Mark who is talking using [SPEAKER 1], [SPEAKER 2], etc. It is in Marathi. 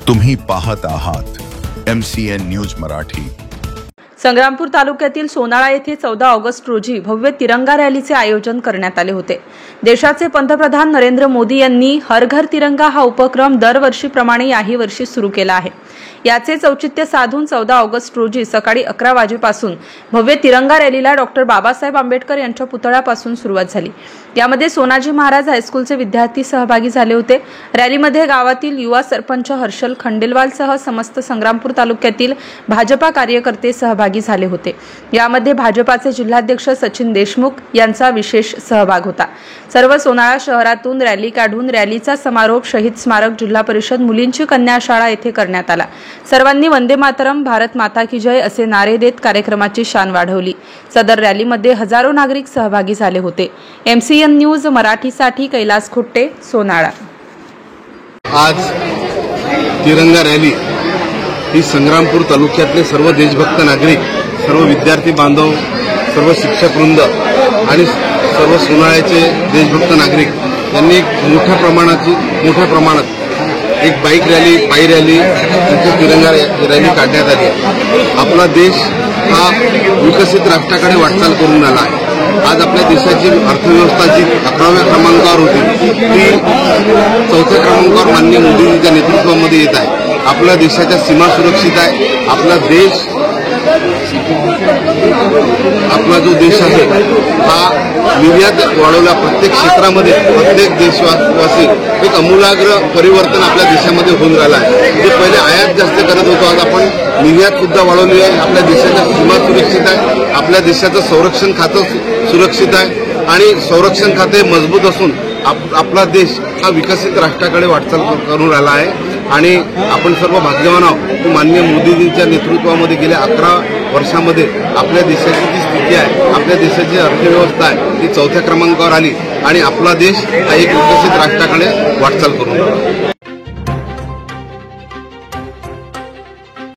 [SPEAKER 1] तुम्ही पाहत आहात MCN न्यूज मराठी।
[SPEAKER 2] संग्रामपूर तालुक्यातील सोनाळा येथे 14 ऑगस्ट रोजी भव्य तिरंगा रॅलीचे आयोजन करण्यात आले होते। देशाचे पंतप्रधान नरेंद्र मोदी यांनी हर घर तिरंगा हा उपक्रम दरवर्षीप्रमाणे याही वर्षी सुरू केला आहे। याचेच औचित्य साधून 14 ऑगस्ट रोजी सकाळी 11 वाजेपासून भव्य तिरंगा रॅलीला डॉक्टर बाबासाहेब आंबेडकर यांच्या पुतळ्यापासून सुरुवात झाली। यामध्ये सोनाजी महाराज हायस्कूलचे विद्यार्थी सहभागी झाले होते। रॅलीमध्ये गावातील युवा सरपंच हर्षल खंडेलवालसह समस्त संग्रामपूर तालुक्यातील भाजपा कार्यकर्ते सहभागी झाले होते। यामध्ये भाजपाचे जिल्हाध्यक्ष सचिन देशमुख यांचा विशेष सहभाग होता। सर्व सोनाळा शहरातून रॅली काढून रॅलीचा समारोप शहीद स्मारक जिल्हा परिषद मुलींची कन्या शाळा येथे करण्यात आला। सर्वांनी वंदे मातरम, भारत माता की जय असे नारे देत कार्यक्रमाची शान वाढवली। सदर रॅलीमध्ये हजारो नागरिक सहभागी झाले होते। MCN न्यूज मराठीसाठी कैलास खुट्टे, सोनाळा।
[SPEAKER 3] आज तिरंगा रॅली ही संग्रामपूर तालुक्यातले सर्व देशभक्त नागरिक, सर्व विद्यार्थी बांधव, सर्व शिक्षक वृंद आणि सर्व सोनाळ्याचे देशभक्त नागरिक यांनी मोठ्या प्रमाणात एक बाईक रॅली, पायी रॅली, तिरंगा रॅली काढण्यात आली। आपला देश हा विकसित राष्ट्राकडे वाटचाल करून आला आहे। आज आपल्या देशाची अर्थव्यवस्था जी 11व्या क्रमांकावर होती ती 4थ्या क्रमांकावर माननीय मोदींच्या नेतृत्वामध्ये येत आहे। आपल्या देशाच्या सीमा सुरक्षित आहे। आपला जो देश आहे हा निर्यात वाढवला। प्रत्येक क्षेत्रामध्ये प्रत्येक देशवासी एक अमूलाग्र परिवर्तन आपल्या देशामध्ये होऊन राहिलं आहे। जे पहिले आयात जास्त करत होतो, आज आपण निर्यात सुद्धा वाढवली आहे। आपल्या देशाच्या सीमा सुरक्षित आहे। आपल्या देशाचं संरक्षण खातं सुरक्षित आहे आणि संरक्षण खाते मजबूत असून आपला देश हा विकसित राष्ट्राकडे वाटचाल करून राहिला आहे। आणि आपण सर्व भाग्यवान आहोत की माननीय मोदीजींच्या नेतृत्वामध्ये गेल्या 11 वर्षामध्ये आपल्या देशाची जी स्थिती आहे, आपल्या देशाची अर्थव्यवस्था आहे ती 4थ्या क्रमांकावर आली आणि आपला देश हा एक विकसित राष्ट्राकडे वाटचाल करून राहिला आहे।